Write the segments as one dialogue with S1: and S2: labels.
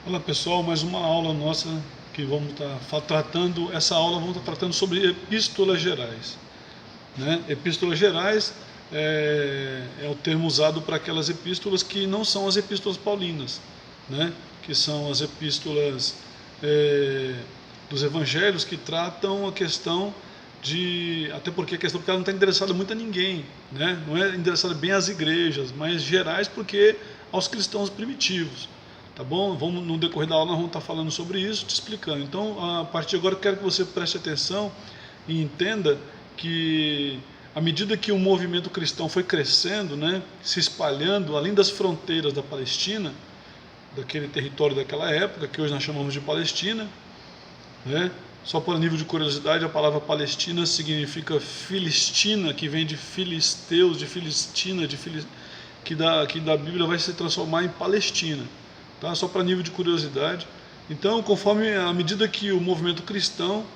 S1: Olá pessoal, mais uma aula nossa que vamos estar tratando. Essa aula vamos estar tratando sobre epístolas gerais, né? Epístolas gerais é o termo usado para aquelas epístolas que não são as epístolas paulinas, né? Que são as epístolas dos evangelhos que tratam a questão de, até porque porque ela não está endereçada muito a ninguém, né? Não é endereçada bem às igrejas, mas gerais porque aos cristãos primitivos. Tá bom? No decorrer da aula nós vamos estar falando sobre isso, te explicando. Então, a partir de agora eu quero que você preste atenção e entenda que à medida que o movimento cristão foi crescendo, né, se espalhando além das fronteiras da Palestina, daquele território daquela época, que hoje nós chamamos de Palestina, né? Só por nível de curiosidade, a palavra Palestina significa Filistina, que vem de filisteus, de Filistina, que da Bíblia vai se transformar em Palestina. Tá? Só para nível de curiosidade. Então, à medida que o movimento cristão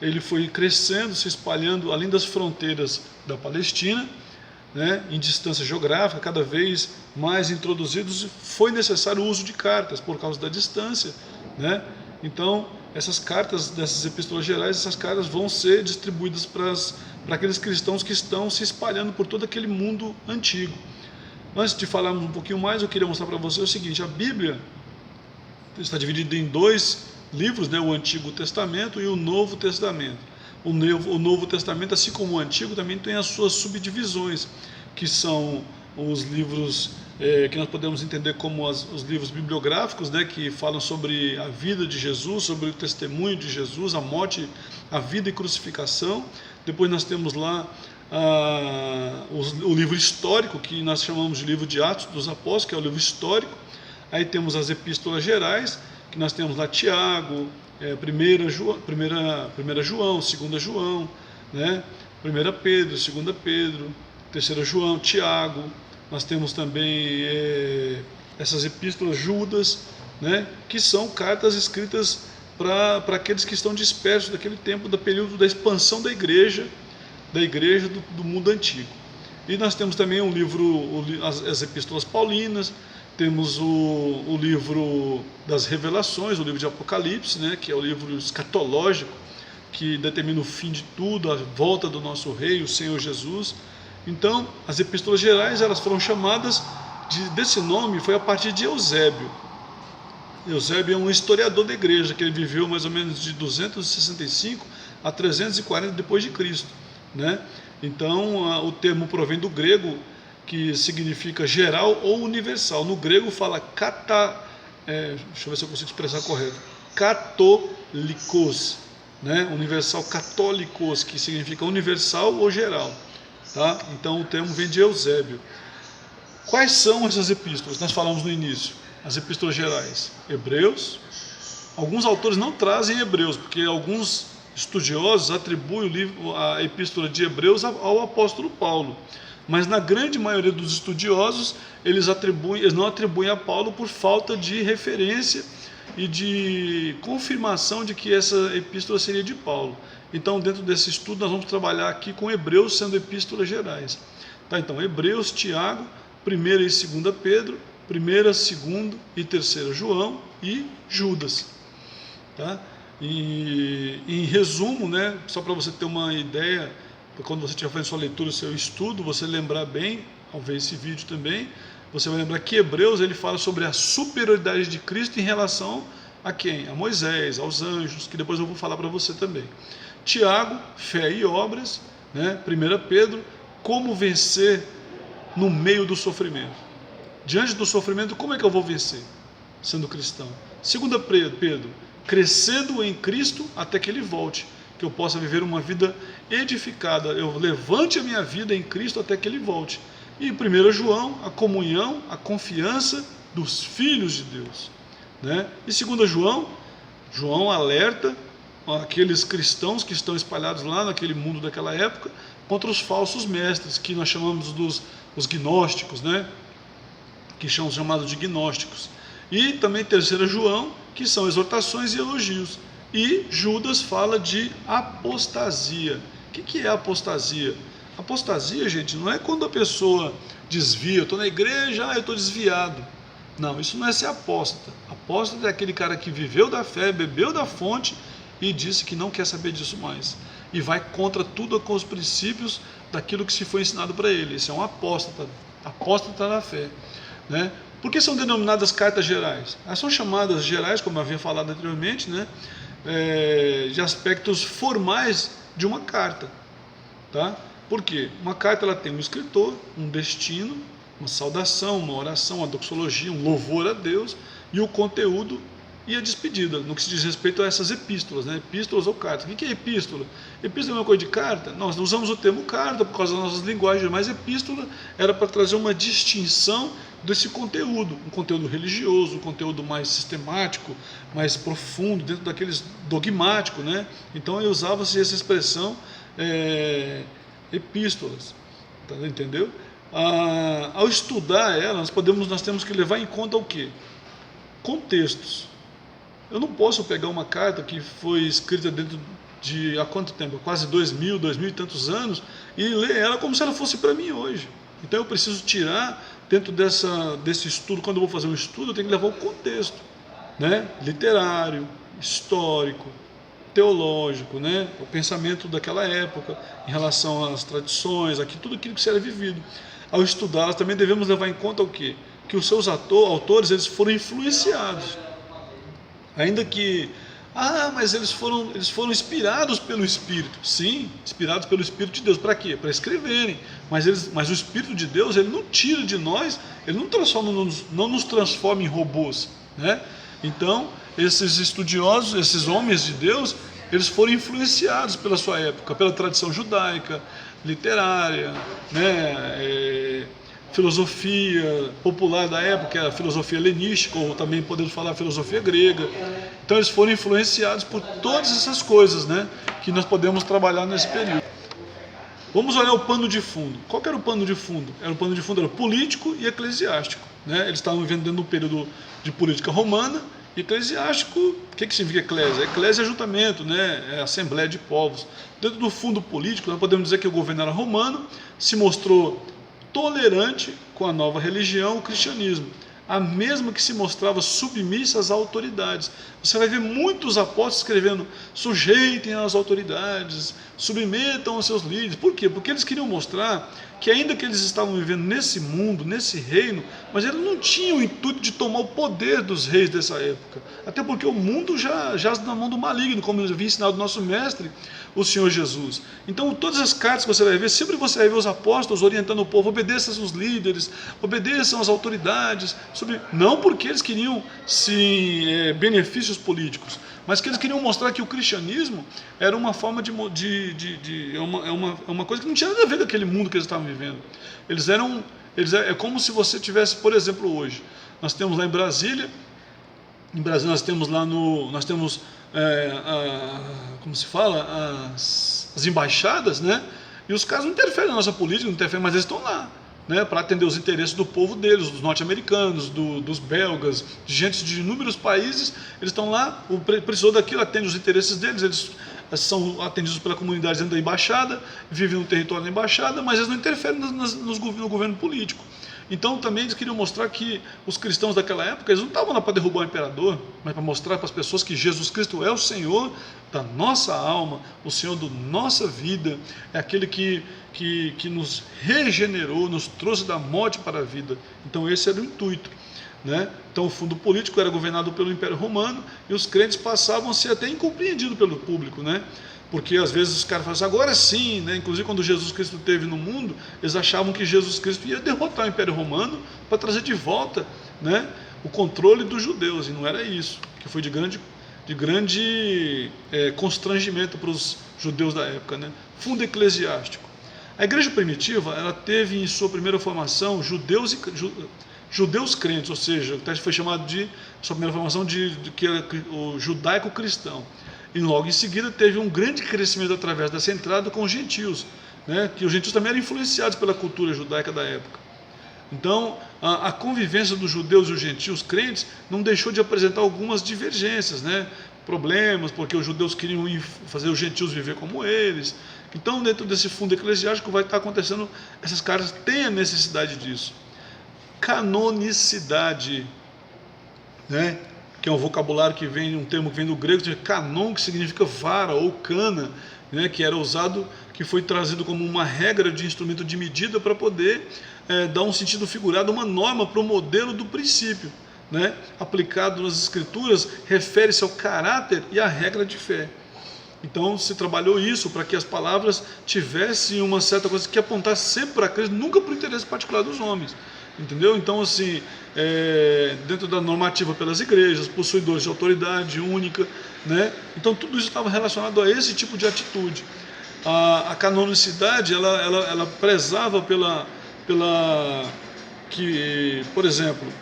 S1: ele foi crescendo, se espalhando além das fronteiras da Palestina, né, em distância geográfica, cada vez mais introduzidos, foi necessário o uso de cartas por causa da distância, né? Então, essas cartas dessas epístolas gerais, essas cartas vão ser distribuídas para aqueles cristãos que estão se espalhando por todo aquele mundo antigo. Antes de falarmos um pouquinho mais, eu queria mostrar para você o seguinte: a Bíblia está dividida em dois livros, né, o Antigo Testamento e o Novo Testamento. O Novo Testamento, assim como o Antigo, também tem as suas subdivisões, que são os livros que nós podemos entender como os livros bibliográficos, né, que falam sobre a vida de Jesus, sobre o testemunho de Jesus, a morte, a vida e crucificação. Depois nós temos lá o livro histórico, que nós chamamos de livro de Atos dos Apóstolos, que é o livro histórico. Aí temos as epístolas gerais, que nós temos lá Tiago, 1 João, 2 João, né? 1 Pedro, 2 Pedro, 3 João, Tiago. Nós temos também essas epístolas Judas, né? Que são cartas escritas para aqueles que estão dispersos daquele tempo, do período da expansão da igreja do mundo antigo. E nós temos também as epístolas paulinas. Temos o livro das Revelações, o livro de Apocalipse, né, que é o livro escatológico, que determina o fim de tudo, a volta do nosso Rei, o Senhor Jesus. Então, as epístolas gerais, elas foram chamadas desse nome, foi a partir de Eusébio. Eusébio é um historiador da igreja, que ele viveu mais ou menos de 265 a 340 depois de Cristo, né? Então, o termo provém do grego, que significa geral ou universal. No grego fala deixa eu ver se eu consigo expressar correto, católicos, né? Universal, católicos, que significa universal ou geral, tá? Então o termo vem de Eusébio. Quais são essas epístolas? Nós falamos no início, as epístolas gerais. Hebreus. Alguns autores não trazem Hebreus, porque alguns estudiosos atribuem a epístola de Hebreus ao apóstolo Paulo. Mas na grande maioria dos estudiosos, eles não atribuem a Paulo por falta de referência e de confirmação de que essa epístola seria de Paulo. Então, dentro desse estudo, nós vamos trabalhar aqui com Hebreus sendo epístolas gerais. Tá, então, Hebreus, Tiago, 1 e 2 Pedro, 1, 2 e 3 João e Judas. Tá? E em resumo, né, só para você ter uma ideia, quando você estiver fazendo sua leitura, seu estudo, você lembrar bem, ao ver esse vídeo também, você vai lembrar que Hebreus ele fala sobre a superioridade de Cristo em relação a quem? A Moisés, aos anjos, que depois eu vou falar para você também. Tiago, fé e obras, né? 1 Pedro, como vencer no meio do sofrimento. Diante do sofrimento, como é que eu vou vencer? Sendo cristão. 2 Pedro, crescendo em Cristo até que Ele volte, que eu possa viver uma vida edificada, eu levante a minha vida em Cristo até que Ele volte. E 1 João, a comunhão, a confiança dos filhos de Deus, né? E 2 João alerta aqueles cristãos que estão espalhados lá naquele mundo daquela época contra os falsos mestres, que nós chamamos os gnósticos, né? Que são chamados de gnósticos. E também 3 João, que são exortações e elogios. E Judas fala de apostasia. O que é apostasia? Apostasia, gente, não é quando a pessoa desvia. Eu estou na igreja, eu estou desviado. Não, isso não é ser apóstata. Apóstata é aquele cara que viveu da fé, bebeu da fonte e disse que não quer saber disso mais. E vai contra tudo com os princípios daquilo que se foi ensinado para ele. Esse é um apóstata, apóstata da fé, né? Por que são denominadas cartas gerais? Elas são chamadas gerais, como eu havia falado anteriormente, né? De aspectos formais de uma carta, tá? Por quê? Uma carta ela tem um escritor, um destino, uma saudação, uma oração, uma doxologia, um louvor a Deus e o conteúdo e a despedida, no que se diz respeito a essas epístolas, né? Epístolas ou cartas. O que é epístola? Epístola é uma coisa de carta? Nós usamos o termo carta por causa das nossas linguagens, mas epístola era para trazer uma distinção desse conteúdo, um conteúdo religioso, um conteúdo mais sistemático, mais profundo, dentro daqueles dogmático, né? Então eu usava-se essa expressão epístolas, tá, entendeu? Ao estudar ela, nós temos que levar em conta o quê? Contextos. Eu não posso pegar uma carta que foi escrita dentro de há quanto tempo? Quase 2000 e tantos anos, e ler ela como se ela fosse para mim hoje. Então eu preciso tirar dentro desse estudo, quando eu vou fazer um estudo, eu tenho que levar o contexto, né? Literário, histórico, teológico, né? O pensamento daquela época em relação às tradições, tudo aquilo que era vivido. Ao estudá-las também devemos levar em conta o quê? Que os seus autores eles foram influenciados, ainda que mas eles foram inspirados pelo Espírito. Sim, inspirados pelo Espírito de Deus. Para quê? Para escreverem. Mas o Espírito de Deus, ele não tira de nós, ele não nos transforma em robôs, né? Então, esses estudiosos, esses homens de Deus, eles foram influenciados pela sua época, pela tradição judaica, literária, né? Filosofia popular da época, a filosofia helenística, ou também podemos falar a filosofia grega. Então eles foram influenciados por todas essas coisas, né, que nós podemos trabalhar nesse período. Vamos olhar o pano de fundo. Qual que era o pano de fundo? O pano de fundo era político e eclesiástico, né? Eles estavam vivendo dentro de um período de política romana. E eclesiástico, o que significa eclésia? Eclésia é ajuntamento, né? É assembleia de povos. Dentro do fundo político, nós podemos dizer que o governo era romano, se mostrou tolerante com a nova religião, o cristianismo, a mesma que se mostrava submissa às autoridades. Você vai ver muitos apóstolos escrevendo: sujeitem às autoridades, submetam aos seus líderes. Por quê? Porque eles queriam mostrar que ainda que eles estavam vivendo nesse mundo, nesse reino, mas eles não tinham o intuito de tomar o poder dos reis dessa época, até porque o mundo já jaz na mão do maligno, como eu havia ensinado o nosso mestre, o Senhor Jesus. Então todas as cartas que você vai ver, sempre você vai ver os apóstolos orientando o povo: obedeçam aos líderes, obedeçam às autoridades, não porque eles queriam benefícios políticos, mas que eles queriam mostrar que o cristianismo era uma forma uma coisa que não tinha nada a ver com aquele mundo que eles estavam vivendo. É como se você tivesse, por exemplo, hoje, nós temos lá em Brasília nós temos como se fala, as embaixadas, né? E os caras não interferem na nossa política, não interferem, mas eles estão lá, né, para atender os interesses do povo deles, dos norte-americanos, dos belgas, de gente de inúmeros países. Eles estão lá, o precisou daquilo, atende os interesses deles, eles são atendidos pela comunidade dentro da embaixada, vivem no território da embaixada, mas eles não interferem no governo político. Então também eles queriam mostrar que os cristãos daquela época, eles não estavam lá para derrubar o imperador, mas para mostrar para as pessoas que Jesus Cristo é o Senhor da nossa alma, o Senhor da nossa vida, é aquele que nos regenerou, nos trouxe da morte para a vida. Então esse era o intuito, né? Então o fundo político era governado pelo Império Romano e os crentes passavam a ser até incompreendidos pelo público, né? Porque às vezes os caras falam assim: agora sim, né? Inclusive quando Jesus Cristo esteve no mundo, eles achavam que Jesus Cristo ia derrotar o Império Romano para trazer de volta, né, o controle dos judeus, e não era isso, que foi de grande constrangimento para os judeus da época, né? Fundo eclesiástico. A igreja primitiva, ela teve em sua primeira formação judeus crentes, ou seja, foi chamado de sua primeira formação que era o judaico-cristão. E logo em seguida teve um grande crescimento através dessa entrada com os gentios, né? Que os gentios também eram influenciados pela cultura judaica da época. Então a convivência dos judeus e os gentios crentes não deixou de apresentar algumas divergências, né? Problemas, porque os judeus queriam fazer os gentios viver como eles. Então dentro desse fundo eclesiástico vai estar acontecendo, essas caras têm a necessidade disso. Canonicidade. né? Que é um vocabulário que vem, um termo que vem do grego, canon, que significa vara ou cana, né? Que era usado, que foi trazido como uma regra de instrumento de medida para poder dar um sentido figurado, uma norma para o modelo do princípio, né? Aplicado nas escrituras, refere-se ao caráter e à regra de fé. Então se trabalhou isso para que as palavras tivessem uma certa coisa que apontasse sempre para Cristo, nunca para o interesse particular dos homens. Entendeu? Então, assim, dentro da normativa pelas igrejas, possuidores de autoridade única, né? Então, tudo isso estava relacionado a esse tipo de atitude. A canonicidade, ela prezava que, por exemplo,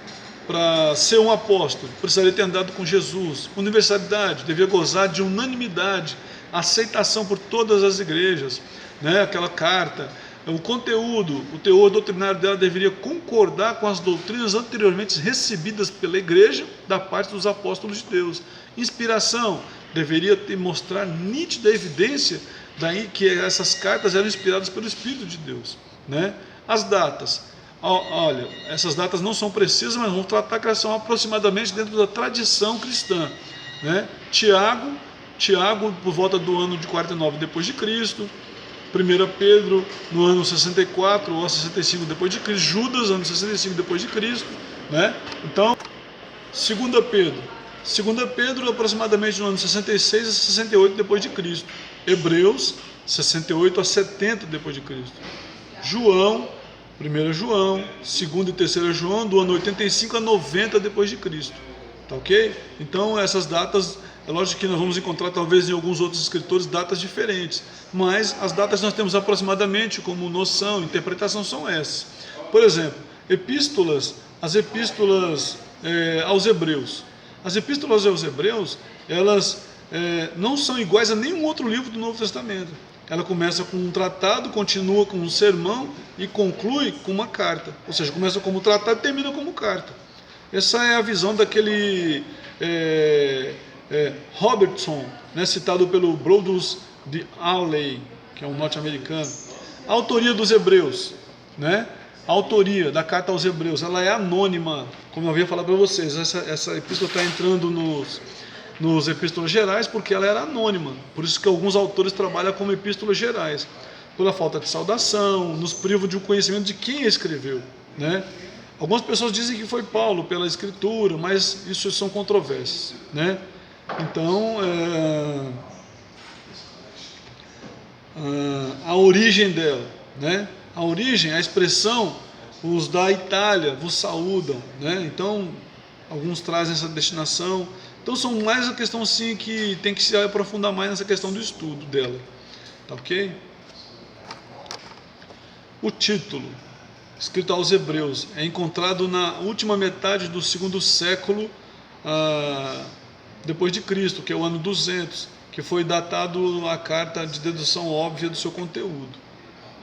S1: para ser um apóstolo, precisaria ter andado com Jesus. Universalidade, devia gozar de unanimidade, aceitação por todas as igrejas, né? Aquela carta. O conteúdo, o teor doutrinário dela deveria concordar com as doutrinas anteriormente recebidas pela igreja da parte dos apóstolos de Deus. Inspiração, deveria mostrar nítida evidência daí que essas cartas eram inspiradas pelo Espírito de Deus, né? As datas, olha, essas datas não são precisas, mas vamos tratar que elas são aproximadamente dentro da tradição cristã, né? Tiago por volta do ano de 49 depois de Cristo. 1 Pedro no ano 64 ou 65 depois de Cristo, Judas ano 65 depois de Cristo, né? Então, 2 Pedro aproximadamente no ano 66 a 68 depois de Cristo, Hebreus 68 a 70 depois de Cristo, João, 1 João, 2 e 3 João do ano 85 a 90 depois de Cristo, tá ok? Então essas datas, é lógico que nós vamos encontrar talvez em alguns outros escritores datas diferentes, mas as datas que nós temos aproximadamente como noção, interpretação são essas. Por exemplo, as epístolas aos Hebreus. As epístolas aos Hebreus, elas não são iguais a nenhum outro livro do Novo Testamento. Ela começa com um tratado, continua com um sermão e conclui com uma carta. Ou seja, começa como tratado e termina como carta. Essa é a visão daquele Robertson, né, citado pelo Brodus de Hawley, que é um norte-americano. A autoria dos Hebreus, né? A autoria da carta aos Hebreus, ela é anônima, como eu havia falado para vocês. Essa epístola está entrando nos epístolas gerais porque ela era anônima. Por isso que alguns autores trabalham como epístolas gerais, pela falta de saudação, nos privam de um conhecimento de quem escreveu, né? Algumas pessoas dizem que foi Paulo pela escritura, mas isso são controvérsias, né? Então, a origem dela, né? A origem, a expressão, os da Itália vos saúdam, né? Então, alguns trazem essa destinação. Então, são mais a questão assim que tem que se aprofundar mais nessa questão do estudo dela, tá ok? O título, escrito aos Hebreus, é encontrado na última metade do segundo século depois de Cristo, que é o ano 200, que foi datado a carta de dedução óbvia do seu conteúdo.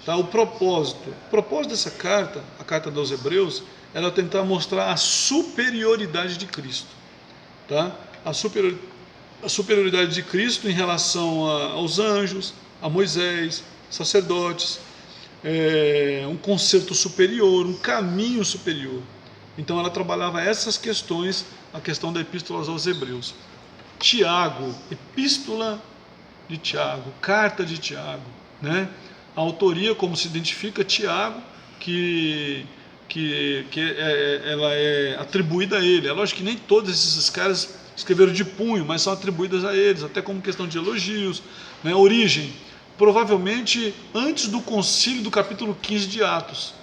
S1: Tá? O propósito dessa carta, a carta dos Hebreus, era tentar mostrar a superioridade de Cristo, tá? A superioridade de Cristo em relação aos anjos, a Moisés, sacerdotes, um conceito superior, um caminho superior. Então ela trabalhava essas questões, a questão da epístola aos Hebreus. Tiago, epístola de Tiago, carta de Tiago, né? A autoria, como se identifica, Tiago, que ela é atribuída a ele. É lógico que nem todos esses caras escreveram de punho, mas são atribuídas a eles, até como questão de elogios, né? Origem, provavelmente antes do concílio do capítulo 15 de Atos.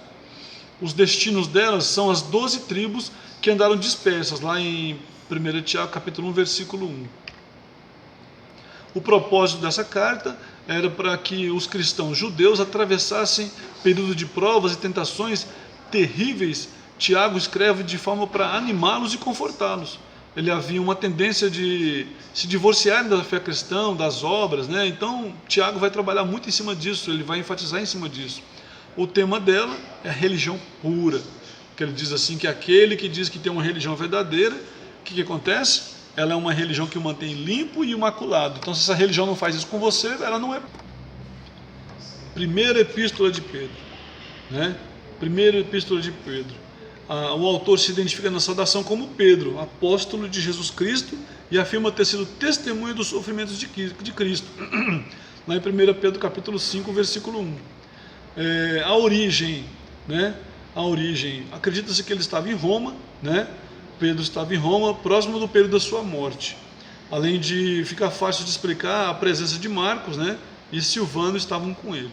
S1: Os destinos delas são as 12 tribos que andaram dispersas, lá em 1 Tiago, capítulo 1, versículo 1. O propósito dessa carta era para que os cristãos judeus atravessassem períodos de provas e tentações terríveis. Tiago escreve de forma para animá-los e confortá-los. Ele havia uma tendência de se divorciarem da fé cristã, das obras, né? Então Tiago vai trabalhar muito em cima disso, ele vai enfatizar em cima disso. O tema dela é a religião pura, que ele diz assim, que aquele que diz que tem uma religião verdadeira, o que acontece? Ela é uma religião que o mantém limpo e imaculado. Então, se essa religião não faz isso com você, ela não é. Primeira epístola de Pedro, né? Primeira epístola de Pedro. o autor se identifica na saudação como Pedro, apóstolo de Jesus Cristo, e afirma ter sido testemunha dos sofrimentos de Cristo. Lá em 1 Pedro capítulo 5, versículo 1. A origem, né? A origem, acredita-se que ele estava em Roma, né? Pedro estava em Roma, próximo do período da sua morte. Além de ficar fácil de explicar, a presença de Marcos, né, e Silvano estavam com ele.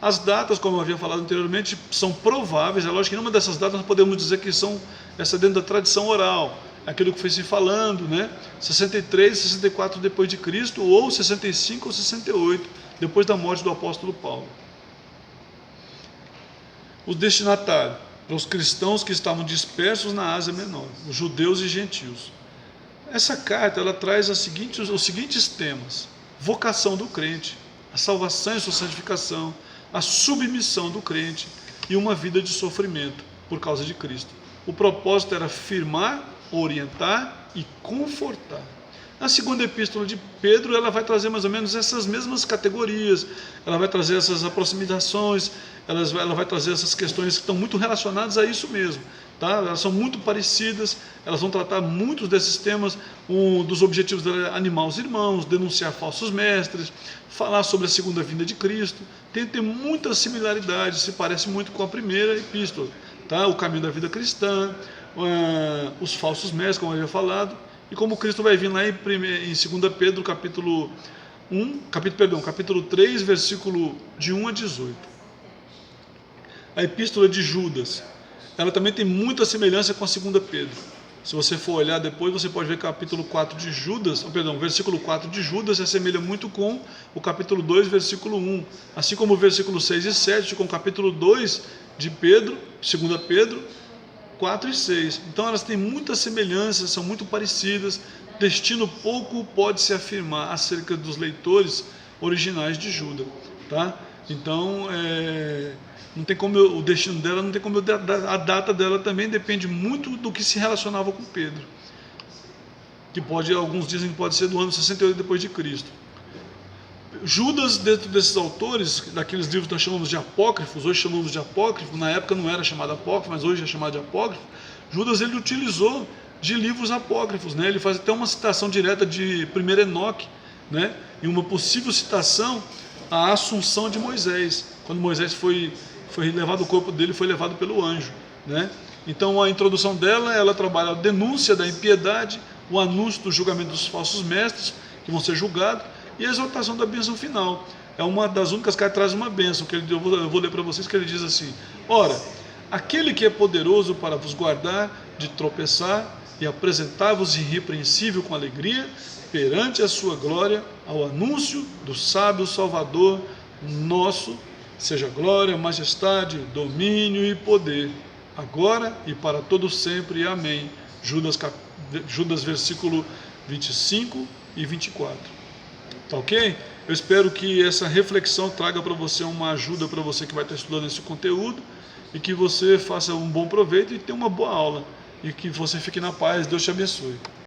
S1: As datas, como eu havia falado anteriormente, são prováveis. É lógico que nenhuma dessas datas nós podemos dizer que são essa dentro da tradição oral, aquilo que foi se falando, né? 63, 64 depois de Cristo, ou 65 ou 68 depois da morte do apóstolo Paulo. O destinatário para os cristãos que estavam dispersos na Ásia Menor, os judeus e gentios. Essa carta ela traz os seguintes temas: vocação do crente, a salvação e sua santificação, a submissão do crente e uma vida de sofrimento por causa de Cristo. O propósito era firmar, orientar e confortar. A segunda epístola de Pedro, ela vai trazer mais ou menos essas mesmas categorias, ela vai trazer essas aproximações, ela vai trazer essas questões que estão muito relacionadas a isso mesmo, tá? Elas são muito parecidas, elas vão tratar muitos desses temas. Um dos objetivos dela é animar os irmãos, denunciar falsos mestres, falar sobre a segunda vinda de Cristo. Tem muitas similaridades, se parece muito com a primeira epístola, tá? O caminho da vida cristã, os falsos mestres, como eu havia falado, e como Cristo vai vir lá em 2 Pedro capítulo 3, versículo de 1 a 18. A epístola de Judas, ela também tem muita semelhança com a 2 Pedro. Se você for olhar depois, você pode ver que o capítulo 4 de Judas, versículo 4 de Judas se assemelha muito com o capítulo 2, versículo 1, assim como o versículo 6 e 7 com o capítulo 2 de Pedro, 2 Pedro 4 e 6. Então elas têm muitas semelhanças, são muito parecidas. Destino pouco pode se afirmar acerca dos leitores originais de Judas, tá? Então não tem como o destino dela, não tem como a data dela também depende muito do que se relacionava com Pedro, que alguns dizem que pode ser do ano 68 depois de Cristo. Judas, dentro desses autores, daqueles livros que nós chamamos de apócrifos, hoje chamamos de apócrifo, na época não era chamado apócrifo, mas hoje é chamado de apócrifo. Judas ele utilizou de livros apócrifos, né? Ele faz até uma citação direta de 1 Enoque, né? E uma possível citação à assunção de Moisés, quando Moisés foi levado, o corpo dele foi levado pelo anjo, né? Então a introdução dela, ela trabalha a denúncia da impiedade, o anúncio do julgamento dos falsos mestres, que vão ser julgados, e a exortação da bênção final. É uma das únicas que traz uma bênção, que eu vou ler para vocês, que ele diz assim: ora, aquele que é poderoso para vos guardar de tropeçar e apresentar-vos irrepreensível com alegria perante a sua glória, ao anúncio do sábio Salvador nosso, seja glória, majestade, domínio e poder, agora e para todo sempre. Amém. Judas versículo 25 e 24. Tá ok? Eu espero que essa reflexão traga para você uma ajuda, para você que vai estar estudando esse conteúdo, e que você faça um bom proveito e tenha uma boa aula, e que você fique na paz. Deus te abençoe.